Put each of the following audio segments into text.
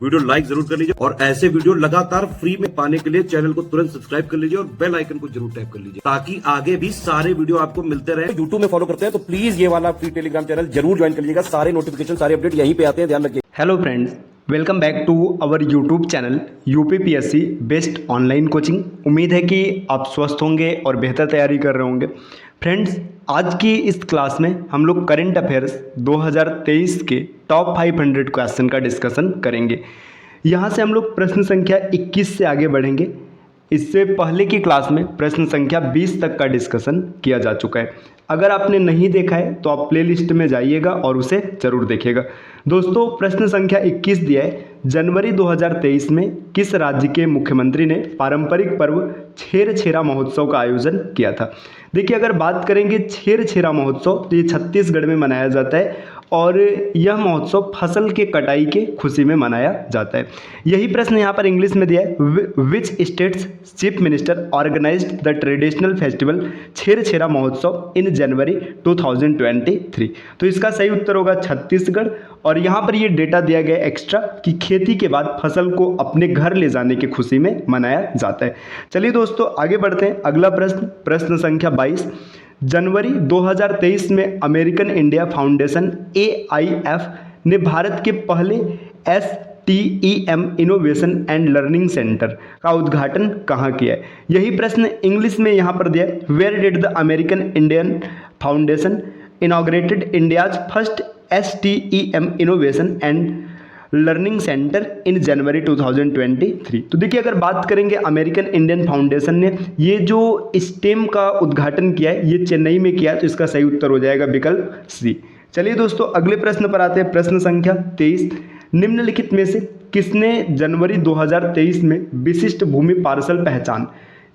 Video like जरूर कर लीजिए और ऐसे वीडियो लगातार फ्री में पाने के लिए चैनल को तुरंत सब्सक्राइब कर लीजिए और बेल आइकन को जरूर टैप कर लीजिए ताकि आगे भी सारे वीडियो आपको मिलते रहे। यूट्यूब में फॉलो करते हैं तो प्लीज ये वाला फ्री टेलीग्राम चैनल जरूर ज्वाइन कर लीजिएगा। सारे नोटिफिकेशन सारे अपडेट यहीं पे आते हैं, ध्यान रखिए। Hello friends, welcome back to our YouTube channel UPPSC best online coaching. उम्मीद है कि आप स्वस्थ होंगे और बेहतर तैयारी कर रहे होंगे। फ्रेंड्स, आज की इस क्लास में हम लोग करंट अफेयर्स 2023 के टॉप 500 क्वेश्चन का डिस्कशन करेंगे। यहाँ से हम लोग प्रश्न संख्या 21 से आगे बढ़ेंगे। इससे पहले की क्लास में प्रश्न संख्या 20 तक का डिस्कशन किया जा चुका है। अगर आपने नहीं देखा है तो आप प्लेलिस्ट में जाइएगा और उसे ज़रूर देखिएगा। दोस्तों, प्रश्न संख्या 21 दिया है, जनवरी 2023 में किस राज्य के मुख्यमंत्री ने पारंपरिक पर्व छेरछेरा महोत्सव का आयोजन किया था। देखिए, अगर बात करेंगे छेरछेरा महोत्सव तो ये छत्तीसगढ़ में मनाया जाता है और यह महोत्सव फसल के कटाई के खुशी में मनाया जाता है। यही प्रश्न यहाँ पर इंग्लिश में दिया है, which states chief minister organised the traditional festival Chherchhera Mahotsav in January 2023। तो इसका सही उत्तर होगा छत्तीसगढ़। और यहाँ पर ये डेटा दिया गया एक्स्ट्रा कि खेती के बाद फसल को अपने घर ले जाने की खुशी में मनाया जाता है। चलिए दोस्तों, आगे बढ़ते हैं। अगला प्रश्न, प्रश्न संख्या 22, जनवरी 2023 में अमेरिकन इंडिया फाउंडेशन AIF ने भारत के पहले STEM innovation and learning centre का उद्घाटन कहाँ किया है। यही प्रश्न इंग्लिश में यहाँ पर दिया है, where did the American Indian foundation inaugurated India's first STEM innovation and learning centre in January 2023। तो देखिए, अगर बात करेंगे अमेरिकन इंडियन फाउंडेशन ने ये जो स्टेम का उद्घाटन किया है ये चेन्नई में किया है, तो इसका सही उत्तर हो जाएगा विकल्प C। चलिए दोस्तों, अगले प्रश्न पर आते हैं। प्रश्न संख्या 23, निम्नलिखित में से किसने जनवरी 2023 में विशिष्ट भूमि पार्सल पहचान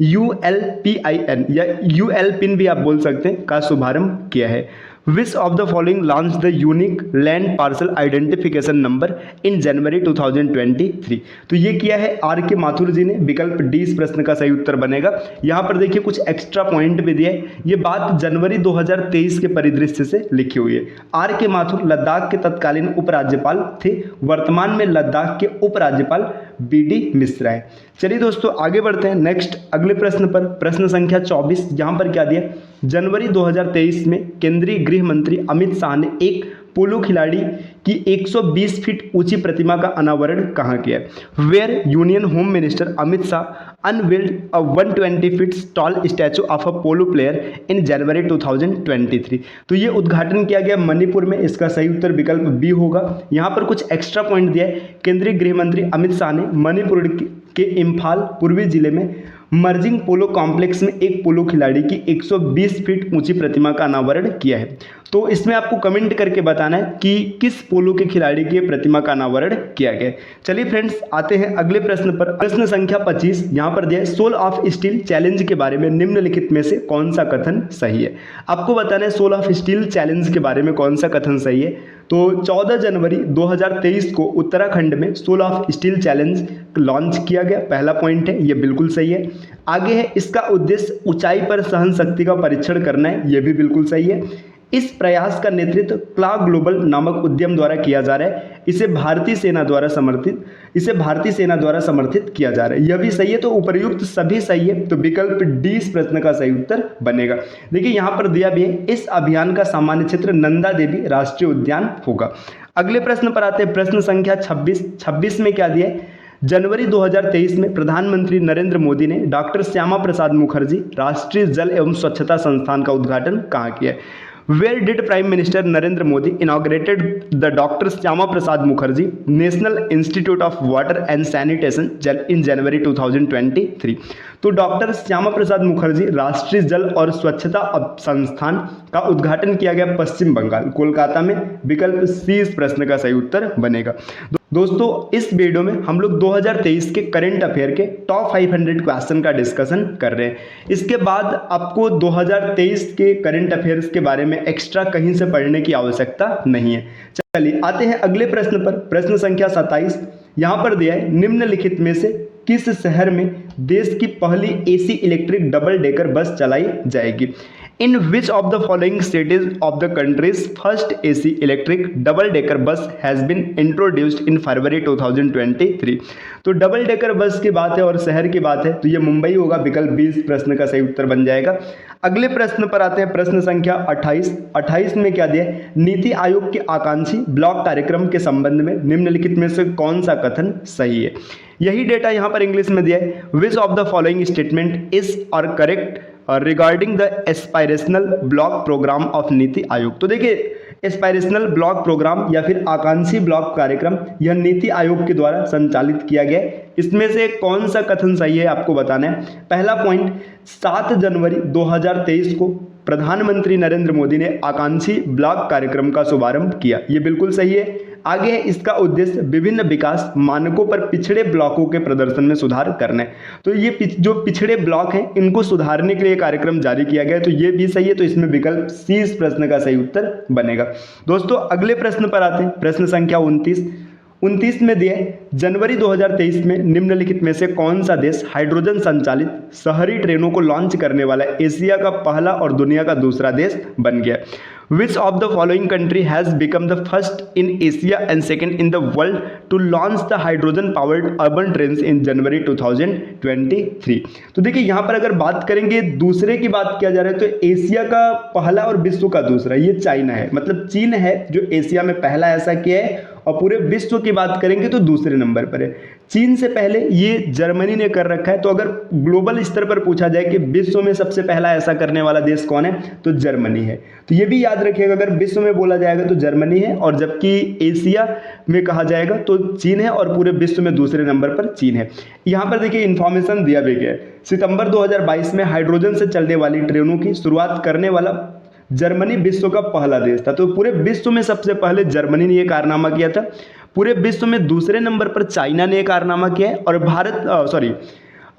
ULPIN या ULPIN भी आप बोल सकते हैं का शुभारंभ किया है। Which of the following launch the unique land parcel identification number in January 2023। तो ये किया है RK माथुर जी ने, विकल्प D इस प्रश्न का सही उत्तर बनेगा। यहाँ पर देखिए कुछ एक्स्ट्रा पॉइंट भी दिए, ये बात जनवरी 2023 के परिदृश्य से लिखी हुई है। RK माथुर लद्दाख के तत्कालीन उपराज्यपाल थे, वर्तमान में लद्दाख के उपराज्यपाल BD मिश्रा है। चलिए दोस्तों, आगे बढ़ते हैं नेक्स्ट अगले प्रश्न पर। प्रश्न संख्या 24, यहाँ पर क्या दिया, जनवरी 2023 में केंद्रीय गृह मंत्री अमित शाह ने एक पोलो खिलाड़ी की 120 फीट ऊंची प्रतिमा का अनावरण कहाँ किया। Where union home minister Amit Shah unveiled a 120 feet tall statue of a polo player in January 2023। तो ये उद्घाटन किया गया मणिपुर में, इसका सही उत्तर विकल्प B होगा। यहाँ पर कुछ एक्स्ट्रा पॉइंट दिया है, केंद्रीय गृह मंत्री अमित शाह ने मणिपुर के इम्फाल पूर्वी जिले में मर्जिंग पोलो कॉम्प्लेक्स में एक पोलो खिलाड़ी की 120 फीट ऊंची प्रतिमा का अनावरण किया है। तो इसमें आपको कमेंट करके बताना है कि किस पोलो के खिलाड़ी की प्रतिमा का अनावरण किया गया। चलिए फ्रेंड्स, आते हैं अगले प्रश्न पर। प्रश्न संख्या 25, यहाँ पर दिया है, सोल ऑफ स्टील चैलेंज के बारे में निम्नलिखित में से कौन सा कथन सही है। आपको बताना है सोल ऑफ स्टील चैलेंज के बारे में कौन सा कथन सही है। तो 14 जनवरी 2023 को उत्तराखंड में soul of steel challenge launch किया गया, पहला पॉइंट है, ये बिल्कुल सही है। आगे है, इसका उद्देश्य ऊंचाई पर सहन शक्ति का परीक्षण करना है, ये भी बिल्कुल सही है। इस प्रयास का नेतृत्व क्ला ग्लोबल नामक उद्यम द्वारा किया जा रहा है, इसे भारतीय सेना द्वारा समर्थित किया जा रहा है, यह भी सही है। तो उपर्युक्त सभी सही है, तो विकल्प D इस प्रश्न का सही उत्तर बनेगा। देखिए, यहाँ पर दिया भी है, इस अभियान का सामान्य क्षेत्र नंदा देवी राष्ट्रीय उद्यान होगा। अगले प्रश्न पर आते हैं। प्रश्न संख्या 26 में क्या दिया है, जनवरी 2023 में प्रधानमंत्री नरेंद्र मोदी ने डॉक्टर श्यामा प्रसाद मुखर्जी राष्ट्रीय जल एवं स्वच्छता संस्थान का उद्घाटन कहाँ किया है। Where did Prime Minister Narendra Modi inaugurated the Dr. Syama Prasad Mukherjee National Institute of Water and Sanitation in January 2023। तो डॉक्टर श्यामा प्रसाद मुखर्जी राष्ट्रीय जल और स्वच्छता संस्थान का उद्घाटन किया गया पश्चिम बंगाल, कोलकाता में, विकल्प C इस प्रश्न का सही उत्तर बनेगा। दोस्तों, इस वीडियो में हम लोग 2023 के करंट अफेयर के टॉप 500 क्वेश्चन का डिस्कशन कर रहे हैं। इसके बाद आपको 2023 के करंट अफेयर्स के बारे में एक्स्ट्रा कहीं से पढ़ने की आवश्यकता नहीं है। चलिए आते हैं अगले प्रश्न पर। प्रश्न संख्या 27, यहाँ पर दिया है, निम्नलिखित में से किस शहर में देश की पहली AC electric double decker bus चलाई जाएगी। In which of the following cities of the countries first AC electric double decker bus has been introduced in February 2023। तो डबल डेकर बस की बात है और शहर की बात है तो ये मुंबई होगा, विकल्प 20 प्रश्न का सही उत्तर बन जाएगा। अगले प्रश्न पर आते हैं, प्रश्न संख्या 28 में क्या दिया है, नीति आयोग के आकांक्षी ब्लॉक कार्यक्रम के संबंध में निम्नलिखित में से कौन सा कथन सही है। यही डेटा यहाँ पर इंग्लिश में दिया है, which of the following statement is or correct regarding the aspirational block programme of NITI Aayog. तो देखिए एस्पायरेशनल ब्लॉक प्रोग्राम या फिर आकांक्षी ब्लॉक कार्यक्रम यह नीति आयोग के द्वारा संचालित किया गया है। इसमें से कौन सा कथन सही है आपको बताना है। पहला पॉइंट, 7 जनवरी 2023 को प्रधानमंत्री नरेंद्र मोदी ने आकांक्षी ब्लॉक कार्यक्रम का शुभारंभ किया, ये बिल्कुल सही है। आगे है, इसका उद्देश्य विभिन्न विकास मानकों पर पिछड़े ब्लॉकों के प्रदर्शन में सुधार करना है। तो ये जो पिछड़े ब्लॉक हैं इनको सुधारने के लिए कार्यक्रम जारी किया गया है, तो ये भी सही है। तो इसमें विकल्प सी इस प्रश्न का सही उत्तर बनेगा। दोस्तों अगले प्रश्न पर आते हैं, प्रश्न संख्या 29 में दिया है, जनवरी 2023 में निम्नलिखित में से कौन सा देश हाइड्रोजन संचालित शहरी ट्रेनों को लॉन्च करने वाला एशिया का पहला और दुनिया का दूसरा देश बन गया। Which of the following country has become the first in Asia and second in the world to launch the hydrogen powered urban trains in January 2023? तो देखिए यहाँ पर अगर बात करेंगे दूसरे की बात किया जा रहा है तो एशिया का पहला और विश्व का दूसरा ये चाइना है, मतलब चीन है जो एशिया में पहला ऐसा किया है, और पूरे विश्व की बात करेंगे तो दूसरे नंबर पर है। चीन से पहले ये जर्मनी ने कर रखा है। तो अगर ग्लोबल स्तर पर पूछा जाए कि विश्व में सबसे पहला ऐसा करने वाला देश कौन है तो जर्मनी है। तो ये भी याद रखिएगा, अगर विश्व में बोला जाएगा तो जर्मनी है, और जबकि एशिया में कहा जाएगा तो चीन है, और पूरे विश्व में दूसरे नंबर पर चीन है। यहाँ पर देखिए इन्फॉर्मेशन दिया भी गया है, सितंबर 2022 में हाइड्रोजन से चलने वाली ट्रेनों की शुरुआत करने वाला जर्मनी विश्व का पहला देश था। तो पूरे विश्व में सबसे पहले जर्मनी ने यह कारनामा किया था। पूरे विश्व में दूसरे नंबर पर चाइना ने यह कारनामा किया है, और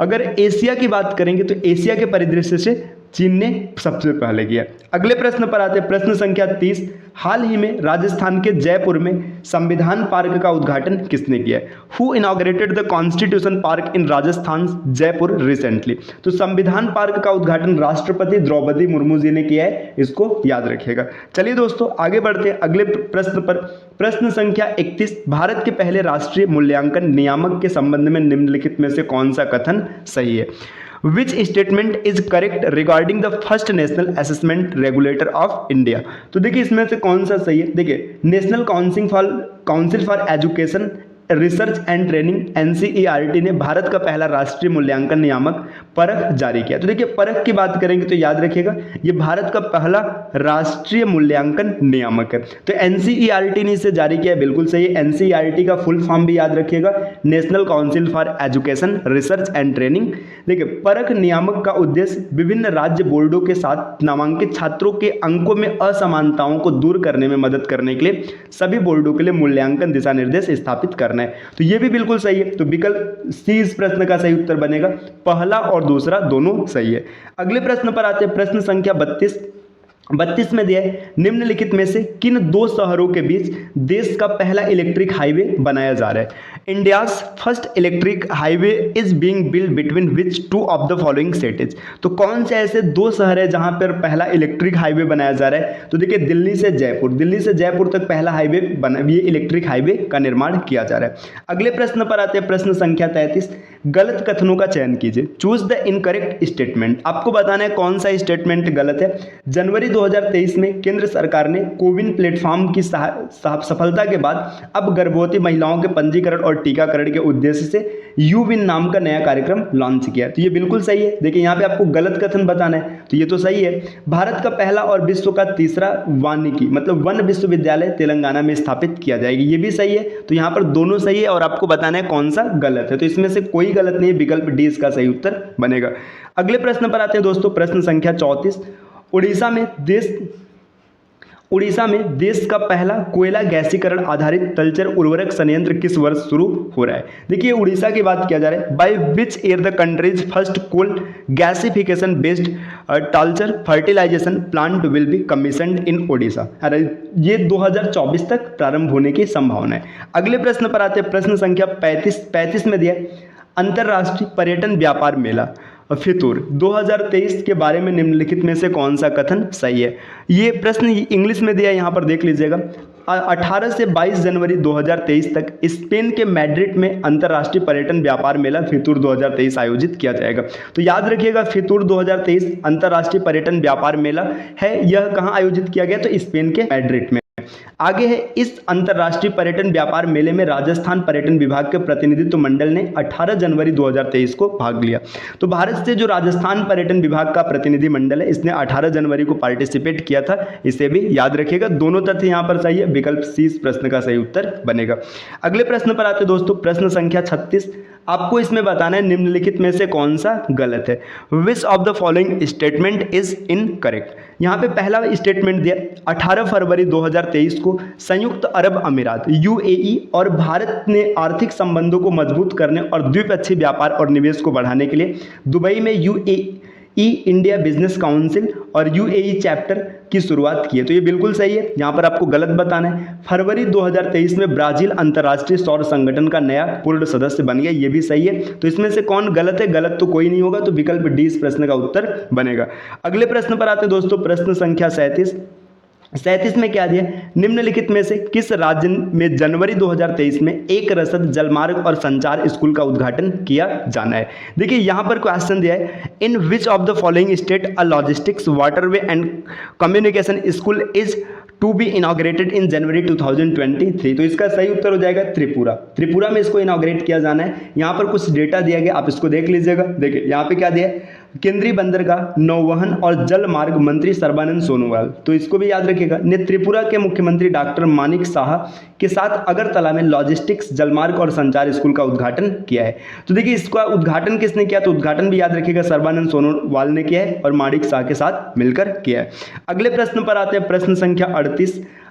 अगर एशिया की बात करेंगे तो एशिया के परिदृश्य से चीन ने सबसे पहले किया। अगले प्रश्न पर आते हैं, प्रश्न संख्या 30, हाल ही में राजस्थान के जयपुर में संविधान पार्क का उद्घाटन किसने किया है। Who inaugurated the constitution park in Rajasthan Jaipur recently. तो संविधान पार्क का उद्घाटन राष्ट्रपति द्रौपदी मुर्मू जी ने किया है, इसको याद रखिएगा। चलिए दोस्तों आगे बढ़ते हैं अगले प्रश्न पर, प्रश्न संख्या 31, भारत के पहले राष्ट्रीय मूल्यांकन नियामक के संबंध में निम्नलिखित में से कौन सा कथन सही है। Which statement is correct regarding the first national assessment regulator of India? तो देखिए इसमें से कौन सा सही है। देखिए national council for education research and training NCERT ने भारत का पहला राष्ट्रीय मूल्यांकन नियामक परख जारी किया। तो देखिए परख की बात करेंगे तो याद रखिएगा ये भारत का पहला राष्ट्रीय मूल्यांकन नियामक है। तो NCERT ने इसे जारी किया, बिल्कुल सही है। NCERT का फुल फॉर्म भी याद रखिएगा, national council for education research and training. देखिए परख नियामक का उद्देश्य विभिन्न राज्य बोर्डों के साथ नामांकित छात्रों के अंकों में असमानताओं को दूर करने में मदद करने के लिए सभी बोर्डों के लिए मूल्यांकन दिशा निर्देश स्थापित करना है। तो ये भी बिल्कुल सही है। तो विकल्प सी इस प्रश्न का सही उत्तर बनेगा, पहला और दूसरा दोनों सही है। अगले प्रश्न पर आते हैं, प्रश्न संख्या 32 में दिया है, निम्नलिखित में से किन दो शहरों के बीच देश का पहला इलेक्ट्रिक हाईवे बनाया जा रहा है। India's first electric highway is being build between which two of the following cities. तो कौन से ऐसे दो शहर है जहां पर पहला इलेक्ट्रिक हाईवे बनाया जा रहा है। तो देखिए दिल्ली से जयपुर तक पहला हाईवे ये इलेक्ट्रिक हाईवे का निर्माण किया जा रहा है। अगले प्रश्न पर आते हैं, प्रश्न संख्या 33, गलत कथनों का चयन कीजिए, चूज द इनकरेक्ट स्टेटमेंट। आपको बताना है कौन सा स्टेटमेंट गलत है। जनवरी 2023 में केंद्र सरकार ने कोविन प्लेटफॉर्म की सफलता के बाद अब गर्भवती महिलाओं के पंजीकरण और टीकाकरण के उद्देश्य से यूविन नाम का नया कार्यक्रम लॉन्च किया। तो ये बिल्कुल सही है। देखिए यहाँ पे आपको गलत कथन बताना है, तो ये तो सही है। भारत का पहला और विश्व का तीसरा वानिकी मतलब वन विश्वविद्यालय तेलंगाना में स्थापित किया जाएगी, ये भी सही है। तो यहाँ पर दोनों सही है और आपको बताना है कौन सा गलत है। तो इसमें से कोई गलत नहीं है, विकल्प डी इसका सही उत्तर बनेगा। अगले प्रश्न पर आते हैं दोस्तों, प्रश्न संख्या 34, उड़ीसा में देश का पहला कोयला गैसीकरण आधारित तलचर उर्वरक संयंत्र किस वर्ष शुरू हो रहा है। देखिए उड़ीसा की बात किया जा रहा है, by which year the countries first coal gasification based Talcher fertilization plant will be commissioned in Odisha. अरे ये 2024 तक प्रारंभ होने की संभावना है। अगले प्रश्न पर आते हैं, प्रश्न संख्या 35 में दिया, अंतर्राष्ट्रीय पर्यटन व्यापार मेला फितूर 2023 के बारे में निम्नलिखित में से कौन सा कथन सही है। ये प्रश्न इंग्लिश में दिया है, यहाँ पर देख लीजिएगा। 18 से 22 जनवरी 2023 तक स्पेन के मैड्रिड में अंतर्राष्ट्रीय पर्यटन व्यापार मेला फितूर 2023 आयोजित किया जाएगा। तो याद रखिएगा, फितूर 2023 अंतर्राष्ट्रीय पर्यटन व्यापार मेला है। यह कहाँ आयोजित किया गया? तो स्पेन के मैड्रिड में। आगे है, इस अंतर्राष्ट्रीय पर्यटन व्यापार मेले में राजस्थान पर्यटन विभाग के प्रतिनिधित्व मंडल ने 18 जनवरी 2023 को भाग लिया। तो भारत से जो राजस्थान पर्यटन विभाग का प्रतिनिधि मंडल है, इसने 18 जनवरी को पार्टिसिपेट किया था। इसे भी याद रखिएगा। दोनों तथ्य यहाँ पर सही है। विकल्प सी इस प्रश्न का सही उत्तर बनेगा। अगले प्रश्न पर आते दोस्तों, प्रश्न संख्या 36। आपको इसमें बताना है निम्नलिखित में से कौन सा गलत है। Which of the following statement is incorrect. यहाँ पे पहला स्टेटमेंट दिया 18 फरवरी 2023 को संयुक्त अरब अमीरात यूएई और भारत ने आर्थिक संबंधों को मजबूत करने और द्विपक्षीय व्यापार और निवेश को बढ़ाने के लिए दुबई में यूएई इंडिया बिजनेस काउंसिल और यूएई चैप्टर की शुरुआत की है। तो ये बिल्कुल सही है। यहाँ पर आपको गलत बताना है। फरवरी 2023 में ब्राजील अंतर्राष्ट्रीय सौर संगठन का नया पूर्ण सदस्य बन गया। ये भी सही है। तो इसमें से कौन गलत है? गलत तो कोई नहीं होगा। तो विकल्प डी इस प्रश्न का उत्तर बनेगा। अगले प्रश्न पर आते हैं दोस्तों, प्रश्न संख्या 37 में क्या दिया? निम्नलिखित में से किस राज्य में जनवरी 2023 में एक रसद जलमार्ग और संचार स्कूल का उद्घाटन किया जाना है? देखिए यहाँ पर क्वेश्चन दिया है, in which of the following state a logistics waterway and communication school is to be inaugurated in January 2023। तो इसका सही उत्तर हो जाएगा त्रिपुरा। त्रिपुरा में इसको इनॉग्रेट किया जाना है। यहाँ पर कुछ डेटा दिया गया, आप इसको देख लीजिएगा। देखिए यहाँ पे क्या दिया है, केंद्रीय बंदरगाह, नौवहन और जल मार्ग मंत्री सर्बानंद सोनोवाल। तो इसको भी याद रखिएगा। ने त्रिपुरा के मुख्यमंत्री डॉक्टर मानिक साहा के साथ अगरतला में लॉजिस्टिक्स जलमार्ग और संचार स्कूल का उद्घाटन किया है। तो देखिए इसका उद्घाटन किसने किया? तो उद्घाटन भी याद रखिएगा, सर्बानंद सोनोवाल ने किया है और मानिक साहा के साथ मिलकर किया है। अगले प्रश्न पर आते हैं, प्रश्न संख्या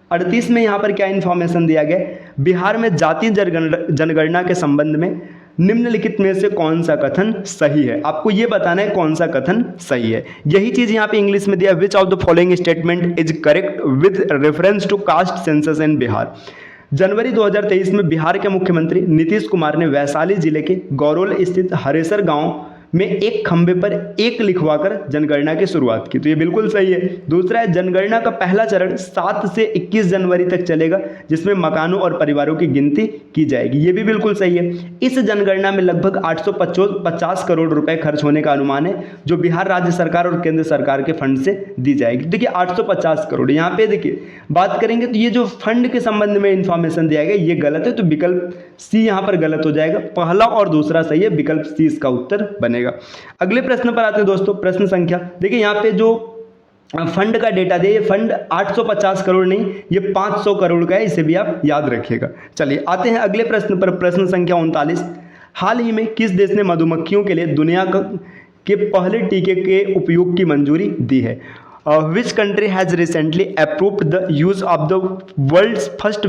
38 में यहाँ पर क्या इंफॉर्मेशन दिया गया? बिहार में जातीय जनगणना के संबंध में निम्नलिखित में से कौन सा कथन सही है? आपको ये बताना है कौन सा कथन सही है। यही चीज यहाँ पे इंग्लिश में दिया, which of the following statement is correct with reference to caste census in Bihar. जनवरी 2023 में बिहार के मुख्यमंत्री नीतीश कुमार ने वैशाली जिले के गौरोल स्थित हरेसर गांव में एक खंबे पर एक लिखवाकर जनगणना की शुरुआत की। तो ये बिल्कुल सही है। दूसरा है, जनगणना का पहला चरण 7 से 21 जनवरी तक चलेगा, जिसमें मकानों और परिवारों की गिनती की जाएगी। ये भी बिल्कुल सही है। इस जनगणना में लगभग 850 करोड़ रुपए खर्च होने का अनुमान है, जो बिहार राज्य सरकार और केंद्र सरकार के फंड से दी जाएगी। देखिए 850 करोड़ यहाँ पे देखिए बात करेंगे तो ये जो फंड के संबंध में इंफॉर्मेशन दिया गया ये गलत है। तो विकल्प सी यहाँ पर गलत हो जाएगा। पहला और दूसरा सही है, विकल्प सी इसका उत्तर बनेगा। अगले प्रश्न पर आते हैं दोस्तों, प्रश्न संख्या, देखिए यहाँ पे जो फंड का डेटा दिया, ये फंड 850 करोड़ नहीं, ये 500 करोड़ का है। इसे भी आप याद रखिएगा। चलिए आते हैं अगले प्रश्न पर, प्रश्न संख्या 39। हाल ही में किस देश ने मधुमक्खियों के लिए दुनिया के पहले टीके के उपयोग की मंजूरी दी है? Which country has recently approved the use of the world's first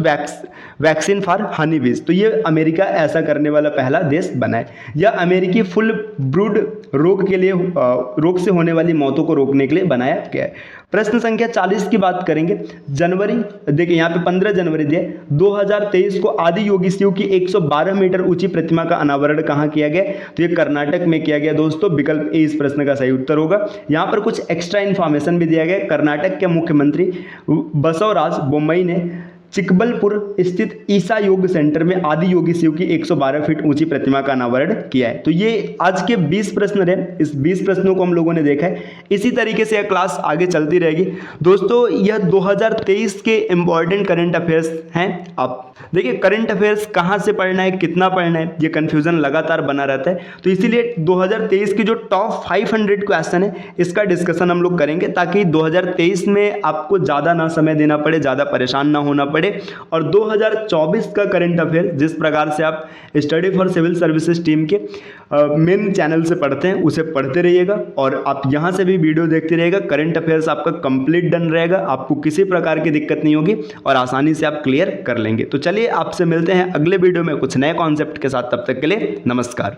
vaccine for honeybees? तो ये अमेरिका ऐसा करने वाला पहला देश बना है। यह अमेरिकी फुल ब्रूड रोग के लिए रोग से होने वाली मौतों को रोकने के लिए बनाया गया है। प्रश्न संख्या 40 की बात करेंगे। जनवरी, देखिए यहाँ पे 15 जनवरी दिए 2023 को आदि योगी शिव की 112 मीटर ऊंची प्रतिमा का अनावरण कहाँ किया गया? तो ये कर्नाटक में किया गया दोस्तों। विकल्प ए इस प्रश्न का सही उत्तर होगा। यहाँ पर कुछ एक्स्ट्रा इन्फॉर्मेशन भी दिया गया। कर्नाटक के मुख्यमंत्री बसवराज बोम्मई ने चिकबलपुर स्थित ईसा योग सेंटर में आदि योगी शिव की 112 फीट ऊंची प्रतिमा का अनावरण किया है। तो ये आज के 20 प्रश्न रहे। इस 20 प्रश्नों को हम लोगों ने देखा है। इसी तरीके से यह क्लास आगे चलती रहेगी दोस्तों। यह 2023 के इम्पॉर्टेंट करंट अफेयर्स हैं। आप देखिए करंट अफेयर्स कहाँ से पढ़ना है, कितना पढ़ना है, ये कन्फ्यूजन लगातार बना रहता है। तो इसीलिए 2023 की जो टॉप 500 क्वेश्चन है इसका डिस्कशन हम लोग करेंगे, ताकि 2023 में आपको ज़्यादा ना समय देना पड़े, ज़्यादा परेशान ना होना पड़े। और 2024 का करंट अफेयर जिस प्रकार से आप study for civil services team के मेन चैनल से पढ़ते हैं उसे पढ़ते रहिएगा, और आप यहाँ से भी वीडियो देखते रहिएगा। करंट अफेयर्स आपका कंप्लीट डन रहेगा, आपको किसी प्रकार की दिक्कत नहीं होगी और आसानी से आप क्लियर कर लेंगे। तो चलिए आपसे मिलते हैं अगले वीडियो में कुछ नए कॉन्सेप्ट के साथ। तब तक के लिए नमस्कार।